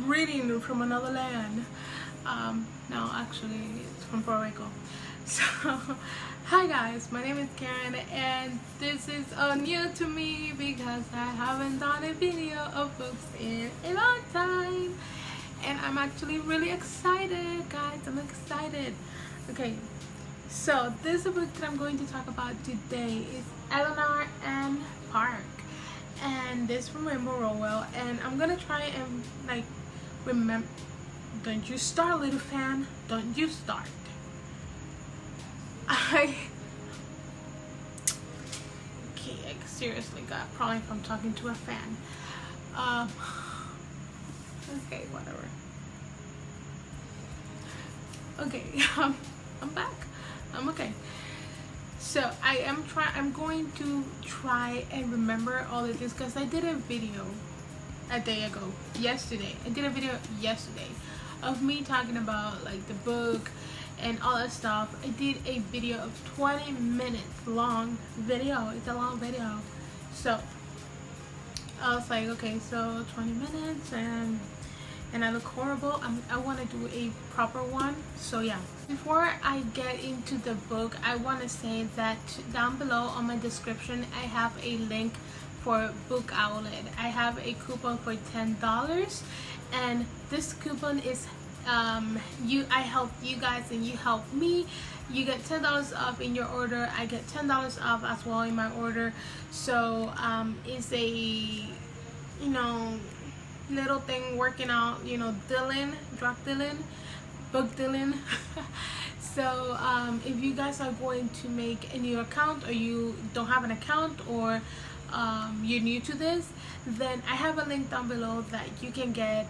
reading from another land. No, actually, it's from Puerto Rico. So, hi guys, my name is Karen, and this is new to me because I haven't done a video of books in a long time, and I'm actually really excited, guys. I'm excited. Okay, so this is a book that I'm going to talk about today. It's Eleanor and Park, and this from Rainbow Rowell, and I'm gonna try and like remember. Don't you start, little fan. Don't you start. Okay, I seriously got a problem if I'm talking to a fan. Okay, whatever. Okay, I'm back. I'm okay. So I'm going to try and remember all of this because I did a video a day ago, yesterday. I did a video yesterday of me talking about like the book and all that stuff. I did a video of 20 minutes long video. It's a long video. So I was like, okay, so 20 minutes and I look horrible. I want to do a proper one. So yeah, before I get into the book, I want to say that down below on my description I have a link for Book Outlet. I have a coupon for $10, and this coupon is I help you guys and you help me. You get $10 off in your order. I get $10 off as well in my order. So it's a little thing working out, drug dealing, book dealing. So if you guys are going to make a new account, or you don't have an account, or you're new to this, then I have a link down below that you can get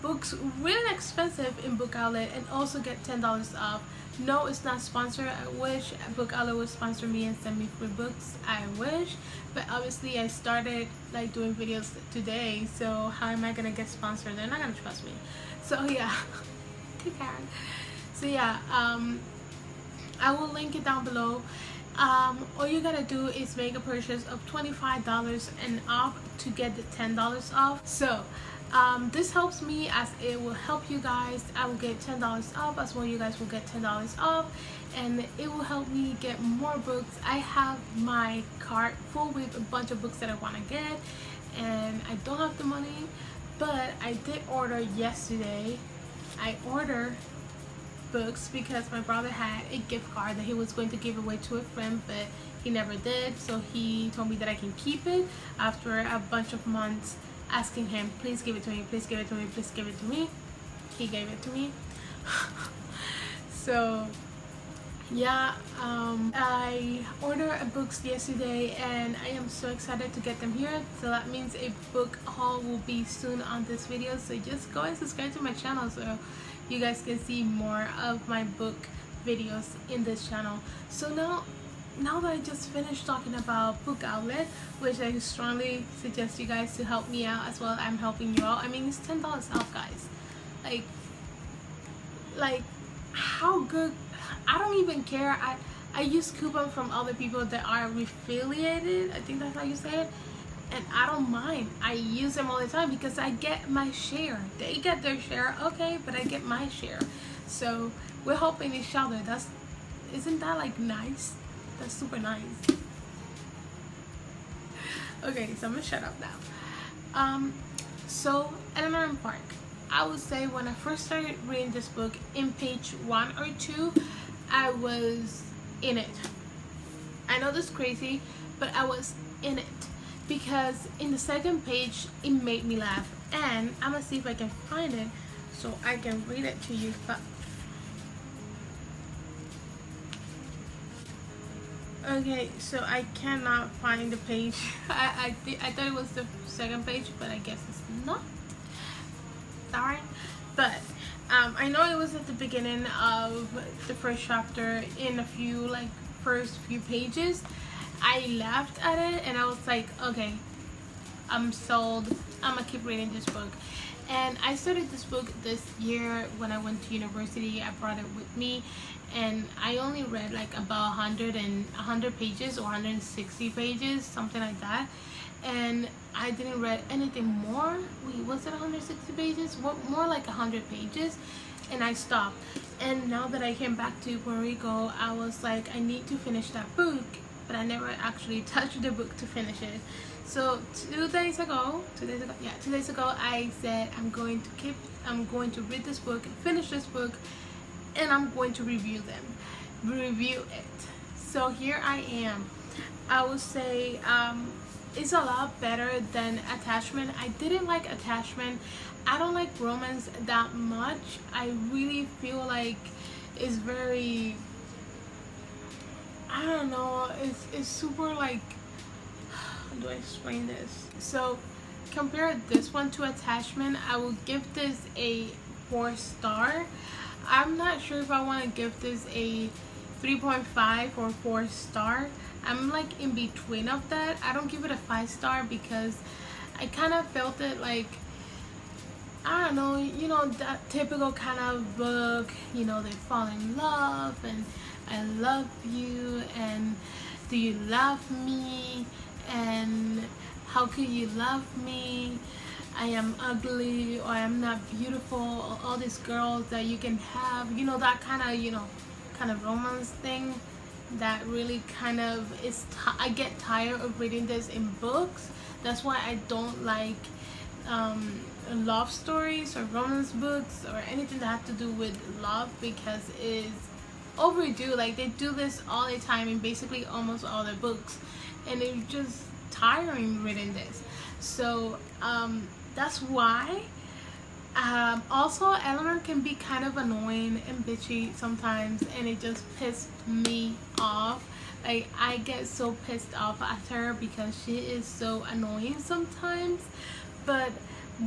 books really expensive in Book Outlet and also get $10 off. No, it's not sponsored. I wish Book Outlet would sponsor me and send me free books. I wish, but obviously I started like doing videos today, so how am I gonna get sponsored? They're not gonna trust me. So yeah. Karen. So yeah, I will link it down below. All you gotta do is make a purchase of $25 and up to get the $10 off. So this helps me as it will help you guys. I will get $10 off as well. You guys will get $10 off, and it will help me get more books. I have my cart full with a bunch of books that I want to get, and I don't have the money, but I did order yesterday. I ordered books because my brother had a gift card that he was going to give away to a friend, but he never did. So he told me that I can keep it after a bunch of months asking him, please give it to me, please give it to me, please give it to me. He gave it to me. So yeah, I ordered books yesterday and I am so excited to get them here. So that means a book haul will be soon on this video, so just go and subscribe to my channel so you guys can see more of my book videos in this channel. So now that I just finished talking about Book Outlet, which I strongly suggest you guys to help me out as well. I'm helping you out. I mean, it's $10 off, guys. Like how good. I don't even care. I use coupon from other people that are affiliated, I think that's how you say it, and I don't mind. I use them all the time because I get my share. They get their share, okay, but I get my share. So we're helping each other. Isn't that like nice? That's super nice. Okay, so I'm gonna shut up now. So Eleanor and Park, I would say when I first started reading this book, in page 1 or 2, I was in it. I know this is crazy, but I was in it because in the second page it made me laugh, and I'm gonna see if I can find it so I can read it to you. But okay, so I cannot find the page. I thought it was the second page, but I guess it's not. Sorry, but I know it was at the beginning of the first chapter. In a few first few pages, I laughed at it and I was like, okay, I'm sold. I'm gonna keep reading this book. And I started this book this year when I went to university. I brought it with me, and I only read like about 100 pages or 160 pages, something like that. and I didn't read anything more. Wait, was it 160 pages? What, more like 100 pages, and I stopped. And now that I came back to Puerto Rico, I was like, I need to finish that book, but I never actually touched the book to finish it. So 2 days ago, I said I'm going to read this book, finish this book, and I'm going to review it. So here I am. I would say it's a lot better than Attachment. I didn't like Attachment. I don't like romance that much. I really feel like it's very, I don't know, it's super like, how do I explain this? So compare this one to Attachment, I will give this a 4-star. I'm not sure if I want to give this a 3.5 or 4-star. I'm like in between of that. I don't give it a 5-star because I kind of felt it like, I don't know, you know, that typical kind of book, you know, they fall in love and I love you and do you love me and how could you love me, I am ugly or I am not beautiful, all these girls that you can have, you know, that kind of, you know, kind of romance thing that really kind of is, I get tired of reading this in books. That's why I don't like love stories or romance books or anything that have to do with love, because it's overdue. Like they do this all the time in basically almost all their books, and it's just tiring reading this. So that's why. Also, Eleanor can be kind of annoying and bitchy sometimes, and it just pissed me off. Like I get so pissed off at her because she is so annoying sometimes. But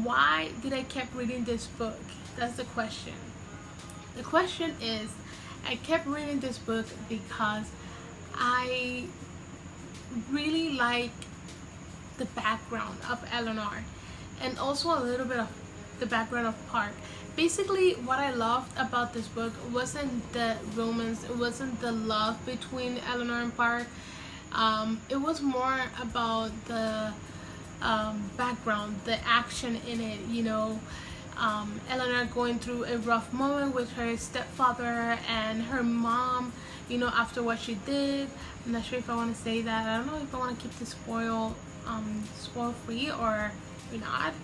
why did I keep reading this book? That's the question. The question is, I kept reading this book because I really like the background of Eleanor, and also a little bit of the background of Park. Basically, what I loved about this book wasn't the romance, it wasn't the love between Eleanor and Park. It was more about the background, the action in it, you know. Eleanor going through a rough moment with her stepfather and her mom, you know, after what she did. I'm not sure if I want to say that. I don't know if I want to keep this spoil free or not.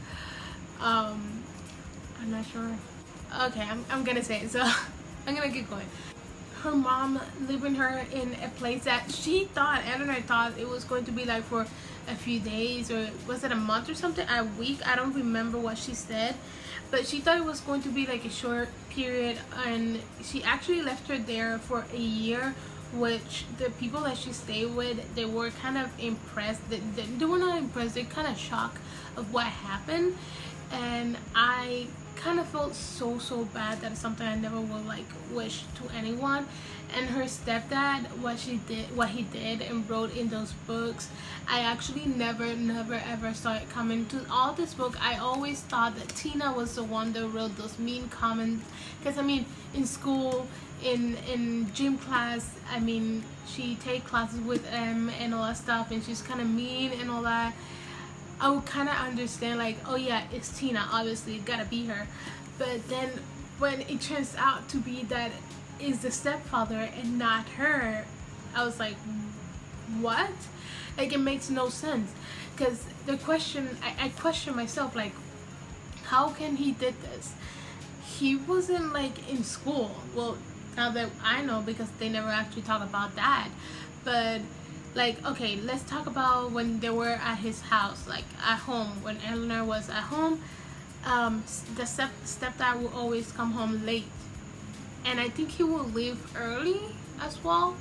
I'm not sure. Okay, I'm gonna say it, so I'm gonna keep going. Her mom leaving her in a place that she thought, Eleanor thought it was going to be like for a few days, or was it a month or something, a week, I don't remember what she said, but she thought it was going to be like a short period, and she actually left her there for a year, which the people that she stayed with, they were kind of impressed. They were not impressed, they're kind of shocked of what happened. And I kind of felt so bad. That is something I never would like wish to anyone. And her stepdad, what he did and wrote in those books, I actually never ever saw it coming. To all this book, I always thought that Tina was the one that wrote those mean comments, because I mean, in school, in gym class, I mean, she take classes with them and all that stuff, and she's kind of mean and all that. I would kind of understand, like, oh yeah, it's Tina, obviously it gotta be her. But then when it turns out to be that is the stepfather and not her, I was like, what? Like, it makes no sense. Because the question, I question myself, like, how can he did this? He wasn't like in school. Well, now that I know, because they never actually talk about that. But like, okay, let's talk about when they were at his house, like at home, when Eleanor was at home. The stepdad will always come home late, and I think he will leave early as well.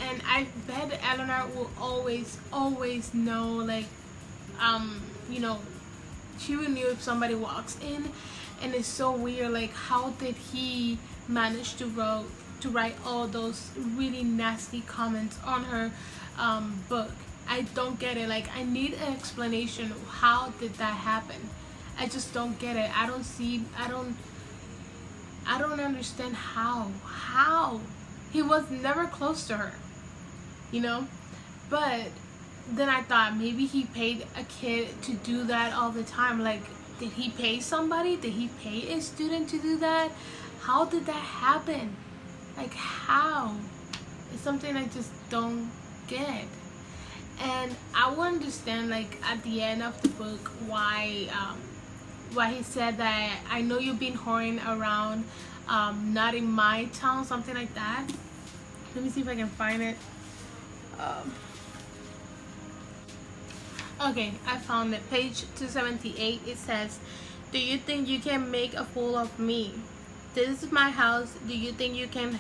And I bet Eleanor will always know, like, you know, she will know if somebody walks in. And it's so weird, like, how did he manage to write all those really nasty comments on her book? I don't get it. Like, I need an explanation. How did that happen? I just don't get it. I don't understand how he was never close to her, you know. But then I thought maybe he paid a kid to do that all the time. Like, did he pay somebody? Did he pay a student to do that? How did that happen? Like, how? It's something I just don't get. And I will understand, like, at the end of the book, why he said that, I know you've been whoring around, not in my town, something like that. Let me see if I can find it. Okay, I found it. Page 278. It says, "Do you think you can make a fool of me? This is my house. Do you think you can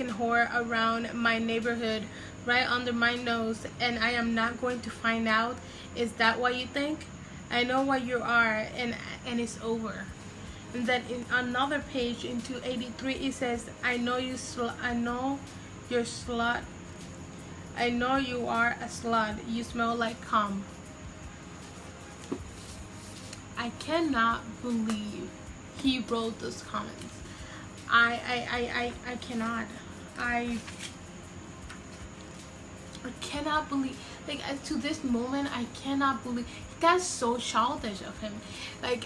whore around my neighborhood right under my nose, and I am not going to find out? Is that what you think? I know what you are, and it's over." And then in another page, in 283, it says, I know you're slut. I know you are a slut. You smell like cum." I cannot believe he wrote those comments. I cannot. I cannot believe, like, to this moment, I cannot believe. That's so childish of him. Like,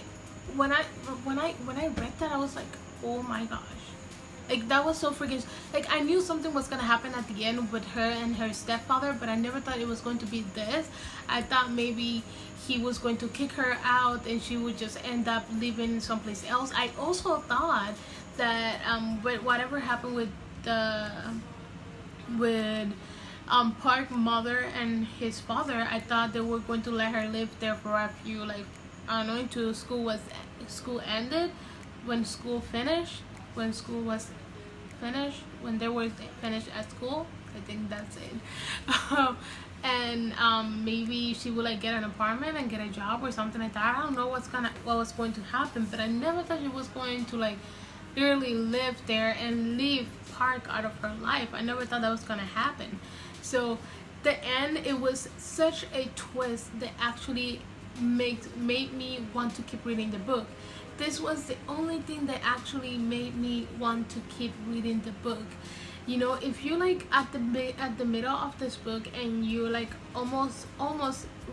when I read that, I was like, oh my gosh. Like, that was so freaking, like, I knew something was gonna happen at the end with her and her stepfather, but I never thought it was going to be this. I thought maybe he was going to kick her out and she would just end up living someplace else. I also thought that with whatever happened with Park mother and his father, I thought they were going to let her live there for a few, like, I don't know, until school ended, when school finished, when they were finished at school. I think that's it. And maybe she would, like, get an apartment and get a job or something like that. I don't know what was going to happen, but I never thought she was going to, like, literally live there and leave Park out of her life. I never thought that was gonna happen. So the end, it was such a twist that actually made me want to keep reading the book. This was the only thing that actually made me want to keep reading the book. You know, if you, like, at the middle of this book and you're, like, almost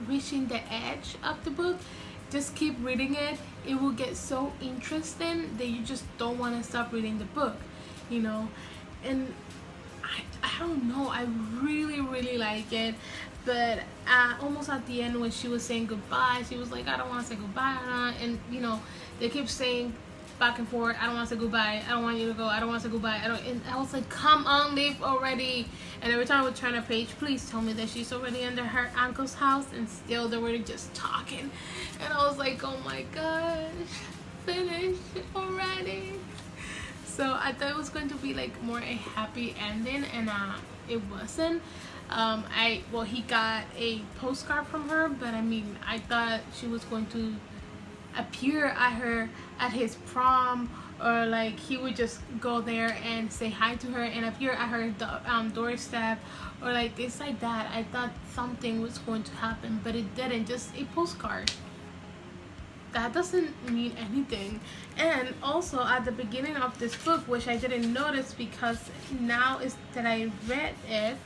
reaching the edge of the book, just keep reading it. It will get so interesting that you just don't want to stop reading the book, you know. And I don't know, I really like it. But almost at the end, when she was saying goodbye, she was like, I don't want to say goodbye, and, you know, they kept saying back and forth, I don't want to say goodbye, I don't want you to go, I don't want to say goodbye, and I was like, come on, leave already. And every time I would turn a page, please tell me that she's already under her uncle's house, and still they were just talking. And I was like, oh my gosh, finish already. So I thought it was going to be, like, more a happy ending, and it wasn't. He got a postcard from her, but I mean, I thought she was going to appear at his prom, or, like, he would just go there and say hi to her and appear at her doorstep, or, like, things like that. I thought something was going to happen, but it didn't. Just a postcard. That doesn't mean anything. And also at the beginning of this book, which I didn't notice because now is that I read it,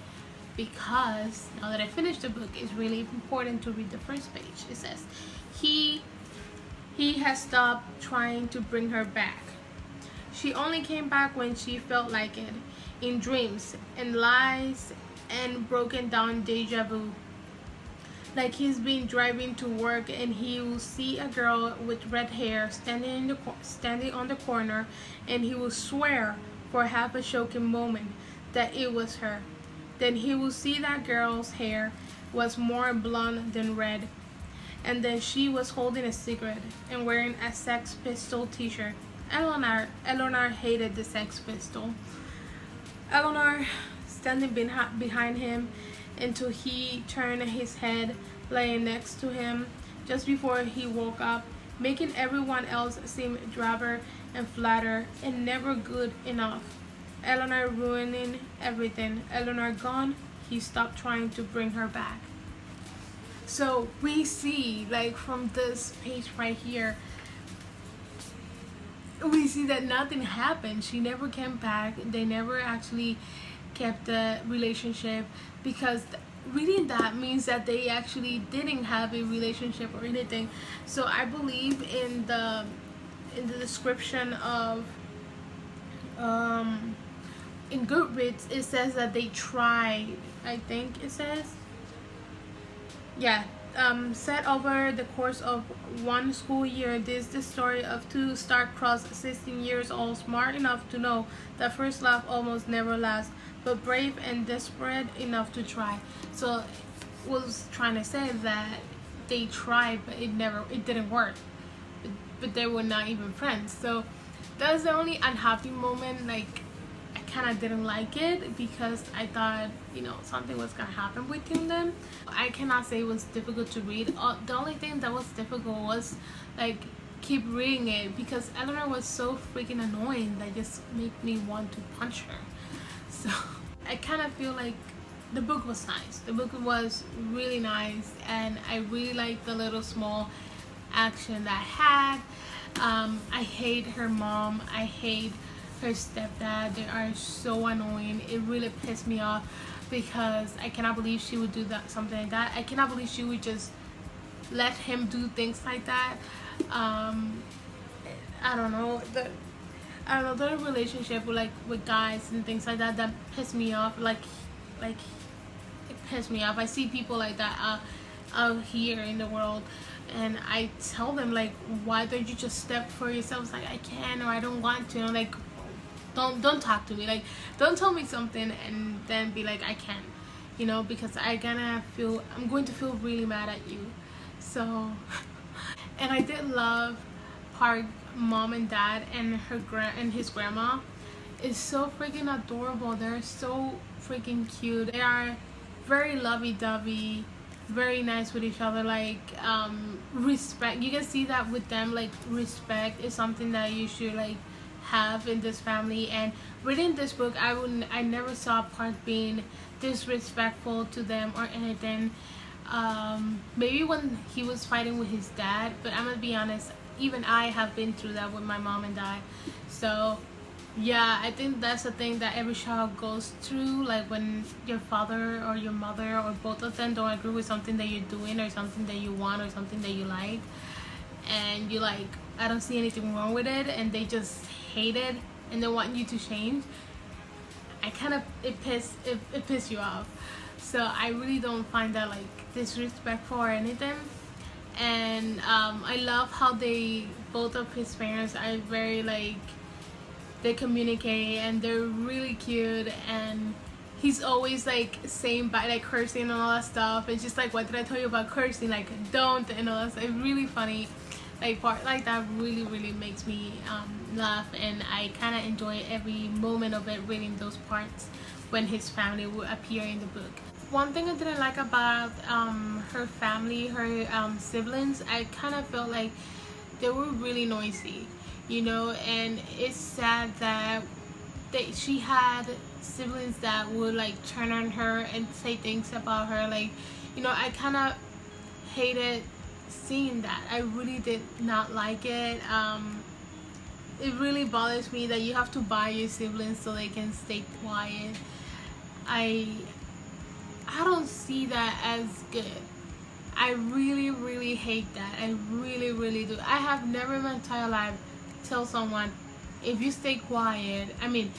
because now that I finished the book, it's really important to read the first page. It says, he has stopped trying to bring her back. She only came back when she felt like it, in dreams and lies and broken down deja vu. Like, he's been driving to work and he will see a girl with red hair standing on the corner, and he will swear for half a choking moment that it was her. Then he will see that girl's hair was more blonde than red, and then she was holding a cigarette and wearing a Sex Pistol t-shirt. Eleanor hated the Sex Pistol. Eleanor standing behind him until he turned his head, laying next to him just before he woke up, making everyone else seem drabber and flatter and never good enough. Eleanor ruining everything. Eleanor gone, he stopped trying to bring her back. So we see, like, from this page right here, we see that nothing happened. She never came back. They never actually kept the relationship, because reading that means that they actually didn't have a relationship or anything. So I believe in the description of in Goodreads, it says that they tried. I think it says, yeah, set over the course of one school year. This is the story of two star-crossed 16 years old, smart enough to know that first love almost never lasts, but brave and desperate enough to try. So was trying to say that they tried, but it didn't work. But they were not even friends. So that's the only unhappy moment. Like, I kind of didn't like it because I thought, you know, something was gonna happen between them. I cannot say it was difficult to read. The only thing that was difficult was like keep reading it, because Eleanor was so freaking annoying that just made me want to punch her. So I kind of feel like the book was nice. The book was really nice, and I really liked the little small action that I had. I hate her mom. I hate her stepdad. They are so annoying. It really pissed me off because I cannot believe she would do that, something like that. I cannot believe she would just let him do things like that. I don't know. The relationship with guys and things like that pissed me off. Like it pissed me off. I see people like that out here in the world, and I tell them, like, why don't you just step for yourselves? Like, I can, or I don't want to. Like, don't talk to me. Like, don't tell me something and then be like, I can't, you know, because I'm going to feel really mad at you. So and I did love Park mom and dad and his grandma. Is so freaking adorable. They're so freaking cute. They are very lovey-dovey, very nice with each other. Like, respect, you can see that with them. Like, respect is something that you should like have in this family. And reading this book, I never saw Park being disrespectful to them or anything. Maybe when he was fighting with his dad, but I'm gonna be honest, even I have been through that with my mom and dad. So yeah, I think that's the thing that every child goes through. Like, when your father or your mother or both of them don't agree with something that you're doing, or something that you want, or something that you like, and you like, I don't see anything wrong with it, and they just hate it and they want you to change. It piss you off. So I really don't find that like disrespectful or anything. And I love how both of his parents are very like, they communicate and they're really cute, and he's always like saying bye, like cursing and all that stuff. It's just like, what did I tell you about cursing? Like, don't, and all that stuff. It's really funny. Like, part like that really makes me laugh, and I kind of enjoy every moment of it, reading those parts when his family will appear in the book. One thing I didn't like about her family, her siblings, I kind of felt like they were really noisy, you know. And it's sad that she had siblings that would like turn on her and say things about her. Like, you know, I kind of hated seeing that. I really did not like it. It really bothers me that you have to buy your siblings so they can stay quiet. I don't see that as good. I really hate that. I really do. I have never in my entire life tell someone, if you stay quiet, I mean,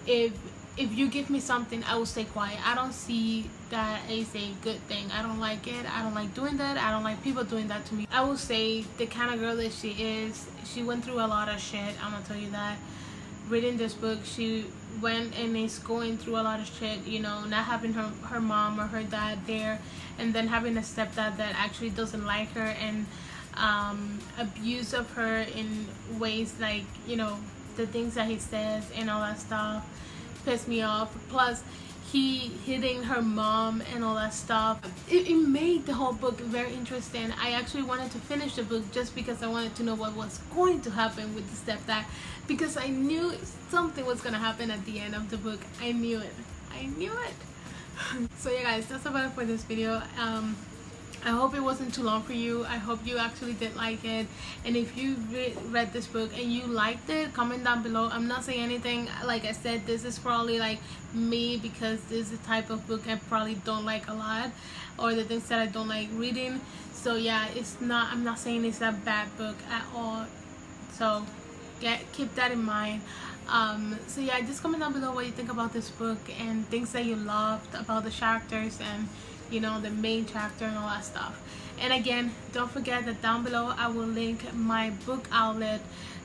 if you give me something, I will stay quiet. I don't see that as a good thing. I don't like it. I don't like doing that. I don't like people doing that to me. I will say the kind of girl that she is, she went through a lot of shit. I'm gonna tell you that. Reading this book, she went and is going through a lot of shit, you know, not having her mom or her dad there, and then having a stepdad that actually doesn't like her, and abuse of her in ways like, you know, the things that he says and all that stuff pissed me off. Plus he hitting her mom and all that stuff. It made the whole book very interesting. I actually wanted to finish the book just because I wanted to know what was going to happen with the stepdad, because I knew something was gonna happen at the end of the book. I knew it. So yeah guys, that's about it for this video. I hope it wasn't too long for you. I hope you actually did like it. And if you read this book and you liked it, comment down below. I'm not saying anything. Like I said, this is probably like me, because this is the type of book I probably don't like a lot, or the things that I don't like reading. So yeah, it's not, I'm not saying it's a bad book at all. So yeah, keep that in mind. So yeah, just comment down below what you think about this book and things that you loved about the characters and, you know, the main chapter and all that stuff. And again, don't forget that down below I will link my book outlet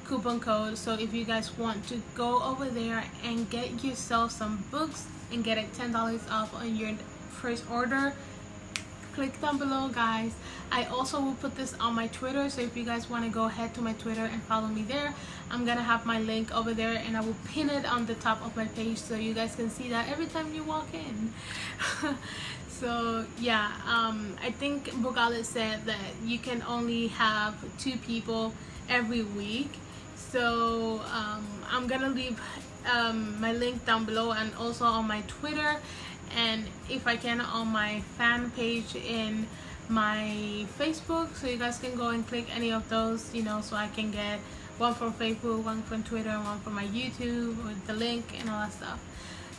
coupon code, so if you guys want to go over there and get yourself some books and get it $10 off on your first order, click down below, guys. I also will put this on my Twitter, so if you guys want to go ahead to my Twitter and follow me there, I'm gonna have my link over there, and I will pin it on the top of my page so you guys can see that every time you walk in. So yeah, I think Book Outlet said that you can only have 2 people every week. So I'm gonna leave my link down below, and also on my Twitter, and if I can on my fan page in my Facebook, so you guys can go and click any of those, you know, so I can get one from Facebook, one from Twitter, one from my YouTube with the link and all that stuff.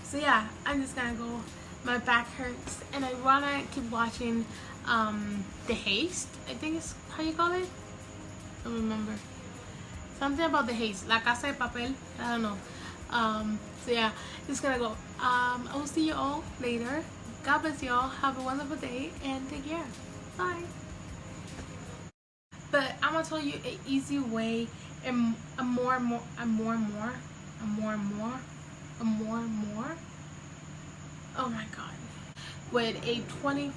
So yeah, I'm just gonna go. My back hurts and I wanna keep watching The Haste, I think is how you call it. I don't remember. Something about The Haste, La Casa de Papel, I don't know. So yeah, just gonna go. I will see you all later. God bless you all. Have a wonderful day and take care. Bye. But I'm gonna tell you an easy way, and a more. Oh my god. With a 24